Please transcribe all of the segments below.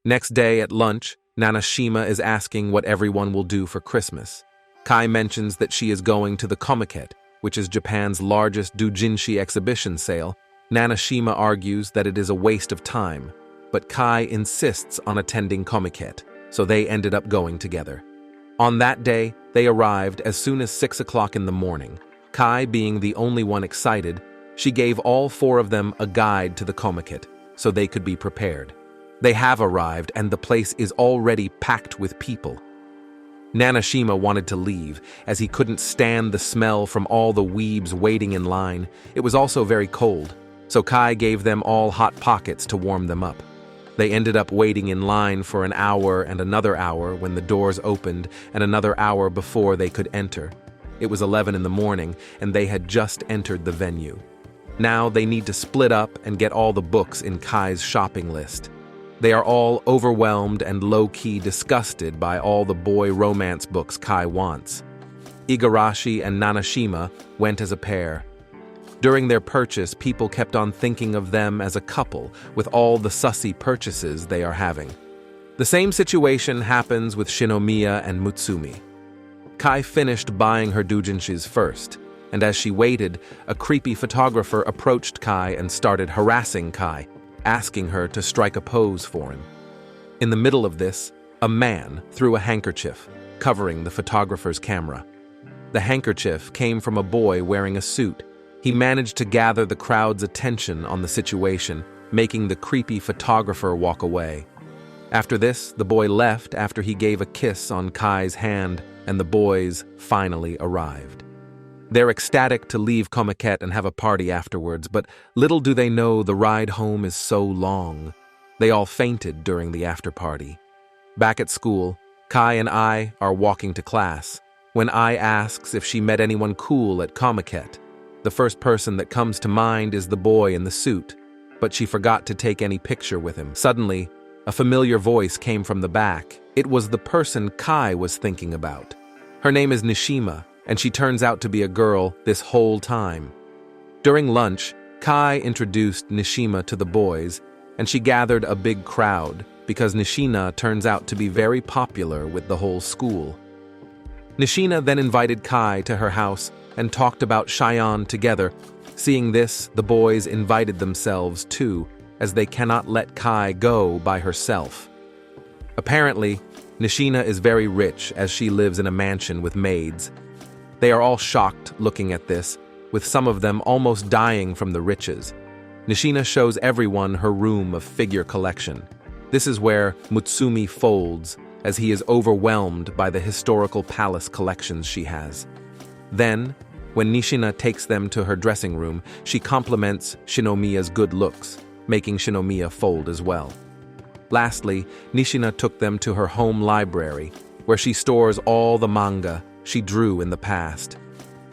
Next day at lunch, Nanashima is asking what everyone will do for Christmas. Kai mentions that she is going to the Komiket, which is Japan's largest doujinshi exhibition sale. Nanashima argues that it is a waste of time, but Kai insists on attending Komiket, so they ended up going together. On that day, they arrived as soon as 6 o'clock in the morning. Kai being the only one excited, she gave all 4 of them a guide to the Komiket, so they could be prepared. They have arrived, and the place is already packed with people. Nanashima wanted to leave, as he couldn't stand the smell from all the weebs waiting in line. It was also very cold, so Kai gave them all hot pockets to warm them up. They ended up waiting in line for an hour and another hour when the doors opened, and another hour before they could enter. It was 11 in the morning, and they had just entered the venue. Now they need to split up and get all the books in Kai's shopping list. They are all overwhelmed and low-key disgusted by all the boy romance books Kai wants. Igarashi and Nanashima went as a pair. During their purchase, people kept on thinking of them as a couple with all the sussy purchases they are having. The same situation happens with Shinomiya and Mutsumi. Kai finished buying her doujinshis first, and as she waited, a creepy photographer approached Kai and started harassing Kai, asking her to strike a pose for him. In the middle of this, a man threw a handkerchief, covering the photographer's camera. The handkerchief came from a boy wearing a suit. He managed to gather the crowd's attention on the situation, making the creepy photographer walk away. After this, the boy left after he gave a kiss on Kai's hand, and the boys finally arrived. They're ecstatic to leave Komiket and have a party afterwards, but little do they know the ride home is so long. They all fainted during the after-party. Back at school, Kai and I are walking to class, when I asks if she met anyone cool at Komiket. The first person that comes to mind is the boy in the suit, but she forgot to take any picture with him. Suddenly, a familiar voice came from the back. It was the person Kai was thinking about. Her name is Nishima, and she turns out to be a girl this whole time. During lunch, Kai introduced Nishima to the boys, and she gathered a big crowd because Nishina turns out to be very popular with the whole school. Nishina then invited Kai to her house and talked about Cheyenne together. Seeing this, the boys invited themselves too, as they cannot let Kai go by herself. Apparently, Nishina is very rich as she lives in a mansion with maids. They are all shocked looking at this, with some of them almost dying from the riches. Nishina shows everyone her room of figure collection. This is where Mutsumi folds, as he is overwhelmed by the historical palace collections she has. Then, when Nishina takes them to her dressing room, she compliments Shinomiya's good looks, making Shinomiya fold as well. Lastly, Nishina took them to her home library, where she stores all the manga she drew in the past.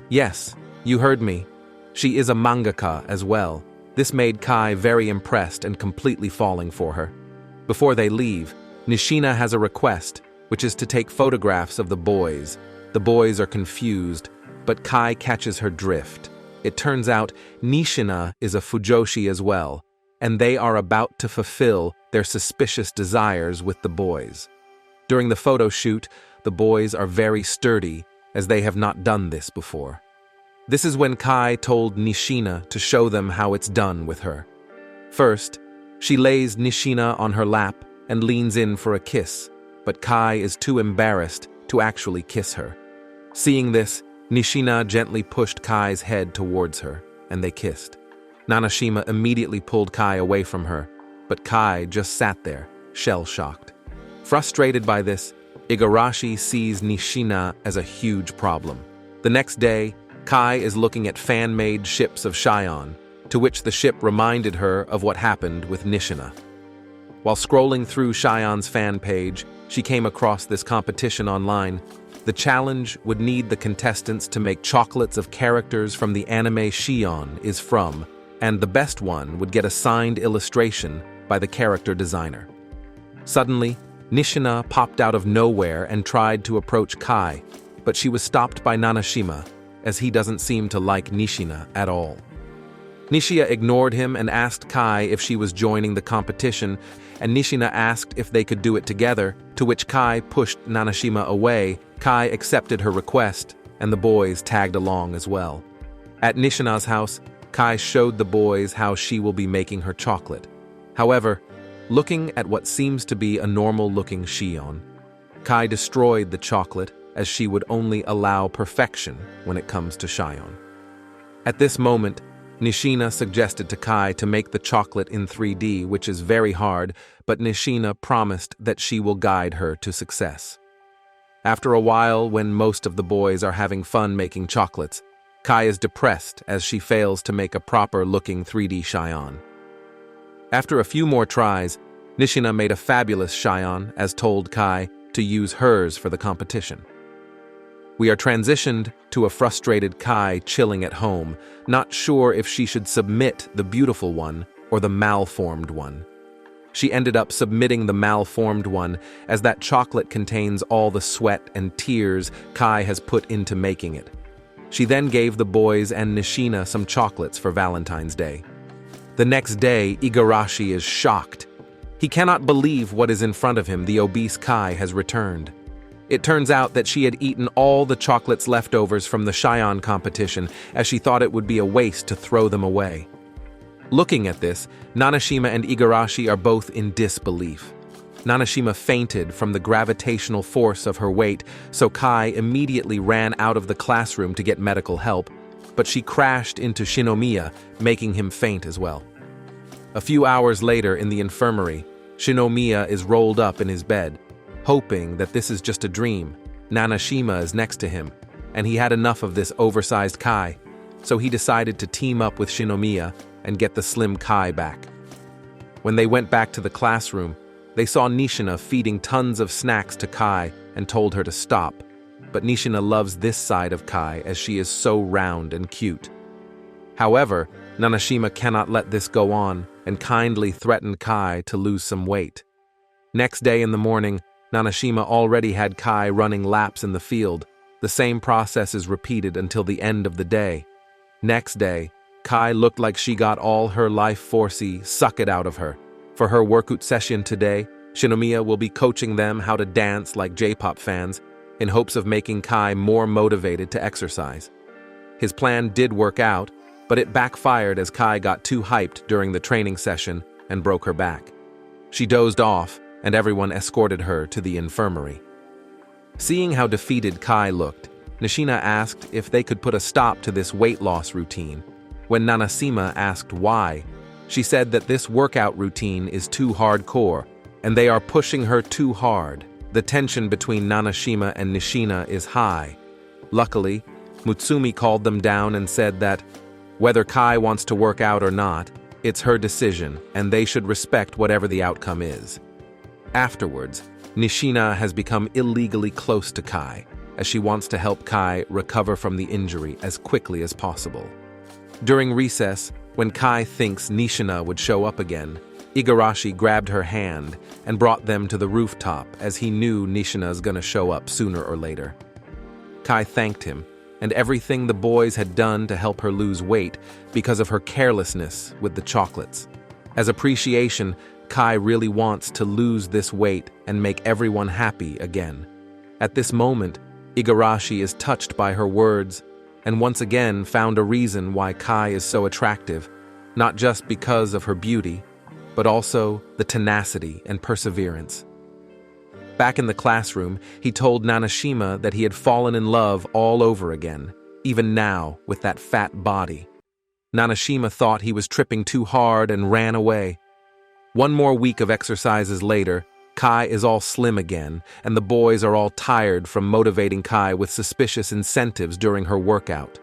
Yes, you heard me. She is a mangaka as well. This made Kai very impressed and completely falling for her. Before they leave, Nishina has a request, which is to take photographs of the boys. The boys are confused, but Kai catches her drift. It turns out Nishina is a fujoshi as well, and they are about to fulfill their suspicious desires with the boys. During the photo shoot, the boys are very sturdy, as they have not done this before. This is when Kai told Nishina to show them how it's done with her. First, she lays Nishina on her lap and leans in for a kiss, but Kai is too embarrassed to actually kiss her. Seeing this, Nishina gently pushed Kai's head towards her, and they kissed. Nanashima immediately pulled Kai away from her, but Kai just sat there, shell-shocked. Frustrated by this, Igarashi sees Nishina as a huge problem. The next day, Kai is looking at fan-made ships of Cheyenne, to which the ship reminded her of what happened with Nishina. While scrolling through Cheyenne's fan page, she came across this competition online. The challenge would need the contestants to make chocolates of characters from the anime Cheyenne is from, and the best one would get a signed illustration by the character designer. Suddenly, Nishina popped out of nowhere and tried to approach Kai, but she was stopped by Nanashima, as he doesn't seem to like Nishina at all. Nishina ignored him and asked Kai if she was joining the competition, and Nishina asked if they could do it together, to which Kai pushed Nanashima away. Kai accepted her request, and the boys tagged along as well. At Nishina's house, Kai showed the boys how she will be making her chocolate. However, looking at what seems to be a normal-looking Shion, Kai destroyed the chocolate as she would only allow perfection when it comes to Shion. At this moment, Nishina suggested to Kai to make the chocolate in 3D, which is very hard, but Nishina promised that she will guide her to success. After a while, when most of the boys are having fun making chocolates, Kai is depressed as she fails to make a proper-looking 3D Shion. After a few more tries, Nishina made a fabulous Shion, as told Kai to use hers for the competition. We are transitioned to a frustrated Kai chilling at home, not sure if she should submit the beautiful one or the malformed one. She ended up submitting the malformed one, as that chocolate contains all the sweat and tears Kai has put into making it. She then gave the boys and Nishina some chocolates for Valentine's Day. The next day, Igarashi is shocked. He cannot believe what is in front of him. The obese Kai has returned. It turns out that she had eaten all the chocolates leftovers from the Shion competition, as she thought it would be a waste to throw them away. Looking at this, Nanashima and Igarashi are both in disbelief. Nanashima fainted from the gravitational force of her weight, so Kai immediately ran out of the classroom to get medical help, but she crashed into Shinomiya, making him faint as well. A few hours later in the infirmary, Shinomiya is rolled up in his bed. Hoping that this is just a dream, Nanashima is next to him, and he had enough of this oversized Kai, so he decided to team up with Shinomiya and get the slim Kai back. When they went back to the classroom, they saw Nishina feeding tons of snacks to Kai and told her to stop, but Nishina loves this side of Kai as she is so round and cute. However, Nanashima cannot let this go on and kindly threatened Kai to lose some weight. Next day in the morning, Nanashima already had Kai running laps in the field. The same process is repeated until the end of the day. Next day, Kai looked like she got all her life forcey suck it out of her. For her workout session today, Shinomiya will be coaching them how to dance like J-pop fans, in hopes of making Kai more motivated to exercise. His plan did work out, but it backfired as Kai got too hyped during the training session and broke her back. She dozed off, and everyone escorted her to the infirmary. Seeing how defeated Kai looked, Nishina asked if they could put a stop to this weight loss routine. When Nanashima asked why, she said that this workout routine is too hardcore, and they are pushing her too hard. The tension between Nanashima and Nishina is high. Luckily, Mutsumi called them down and said that, whether Kai wants to work out or not, it's her decision, and they should respect whatever the outcome is. Afterwards, Nishina has become illegally close to Kai, as she wants to help Kai recover from the injury as quickly as possible. During recess, when Kai thinks Nishina would show up again, Igarashi grabbed her hand and brought them to the rooftop, as he knew Nishina's gonna show up sooner or later. Kai thanked him, and everything the boys had done to help her lose weight because of her carelessness with the chocolates. As appreciation, Kai really wants to lose this weight and make everyone happy again. At this moment, Igarashi is touched by her words and once again found a reason why Kai is so attractive, not just because of her beauty, but also the tenacity and perseverance. Back in the classroom, he told Nanashima that he had fallen in love all over again, even now with that fat body. Nanashima thought he was tripping too hard and ran away. One more week of exercises later, Kai is all slim again, and the boys are all tired from motivating Kai with suspicious incentives during her workout.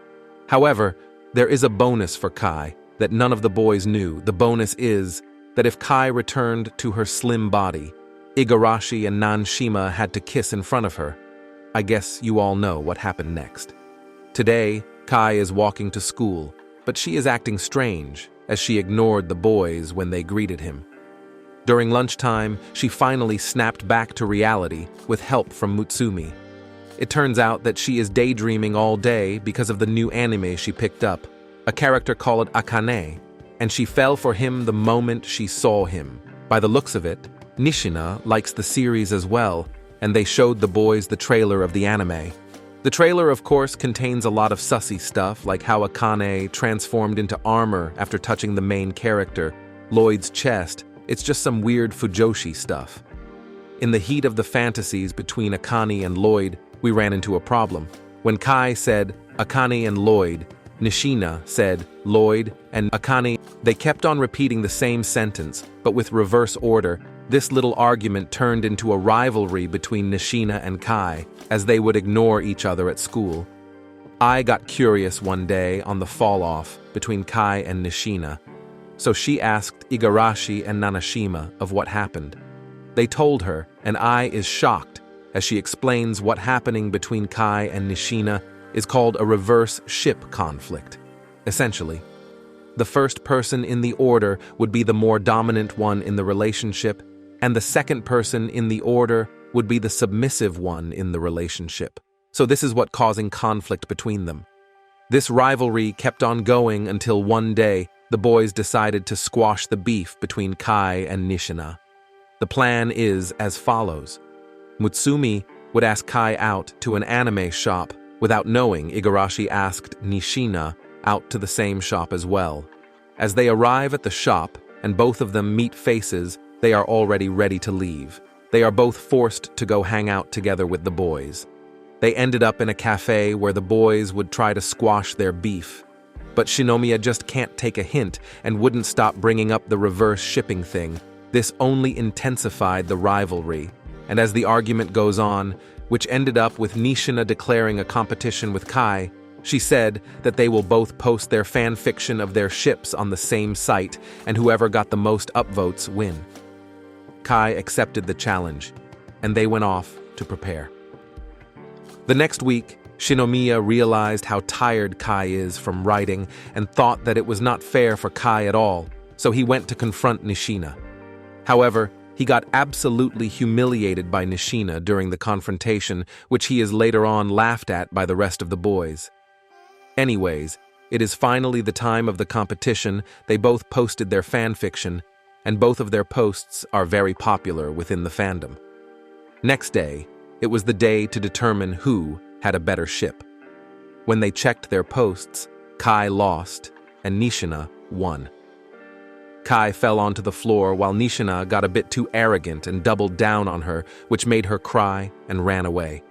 However, there is a bonus for Kai that none of the boys knew. The bonus is that if Kai returned to her slim body, Igarashi and Nanashima had to kiss in front of her. I guess you all know what happened next. Today, Kai is walking to school, but she is acting strange as she ignored the boys when they greeted him. During lunchtime, she finally snapped back to reality with help from Mutsumi. It turns out that she is daydreaming all day because of the new anime she picked up, a character called Akane, and she fell for him the moment she saw him. By the looks of it, Nishina likes the series as well, and they showed the boys the trailer of the anime. The trailer, of course, contains a lot of sussy stuff, like how Akane transformed into armor after touching the main character, Lloyd's chest. It's just some weird fujoshi stuff. In the heat of the fantasies between Akane and Lloyd, we ran into a problem. When Kai said Akane and Lloyd, Nishina said Lloyd and Akane. They kept on repeating the same sentence, but with reverse order. This little argument turned into a rivalry between Nishina and Kai, as they would ignore each other at school. I got curious one day on the fall-off between Kai and Nishina, so she asked Igarashi and Nanashima of what happened. They told her, and I is shocked, as she explains what happening between Kai and Nishina is called a reverse ship conflict. Essentially, the first person in the order would be the more dominant one in the relationship, and the second person in the order would be the submissive one in the relationship. So this is what causing conflict between them. This rivalry kept on going until one day the boys decided to squash the beef between Kai and Nishina. The plan is as follows. Mutsumi would ask Kai out to an anime shop. Without knowing, Igarashi asked Nishina out to the same shop as well. As they arrive at the shop and both of them meet faces, they are already ready to leave. They are both forced to go hang out together with the boys. They ended up in a cafe where the boys would try to squash their beef. But Shinomiya just can't take a hint and wouldn't stop bringing up the reverse shipping thing. This only intensified the rivalry. And as the argument goes on, which ended up with Nishina declaring a competition with Kai, she said that they will both post their fan fiction of their ships on the same site, and whoever got the most upvotes win. Kai accepted the challenge, and they went off to prepare. The next week, Shinomiya realized how tired Kai is from writing and thought that it was not fair for Kai at all, so he went to confront Nishina. However, he got absolutely humiliated by Nishina during the confrontation, which he is later on laughed at by the rest of the boys. Anyways, it is finally the time of the competition. They both posted their fanfiction, and both of their posts are very popular within the fandom. Next day, it was the day to determine who had a better ship. When they checked their posts, Kai lost, and Nishina won. Kai fell onto the floor while Nishina got a bit too arrogant and doubled down on her, which made her cry and ran away.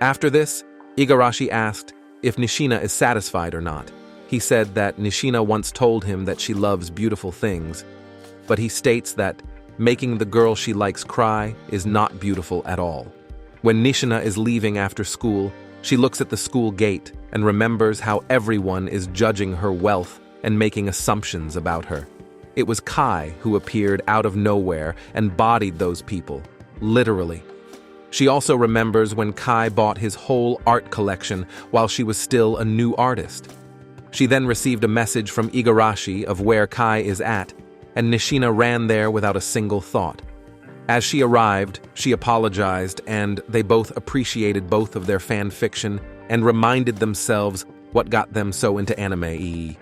After this, Igarashi asked if Nishina is satisfied or not. He said that Nishina once told him that she loves beautiful things, but he states that making the girl she likes cry is not beautiful at all. When Nishina is leaving after school, she looks at the school gate and remembers how everyone is judging her wealth and making assumptions about her. It was Kai who appeared out of nowhere and bodied those people, literally. She also remembers when Kai bought his whole art collection while she was still a new artist. She then received a message from Igarashi of where Kai is at, and Nishina ran there without a single thought. As she arrived, she apologized, and they both appreciated both of their fan fiction and reminded themselves what got them so into anime.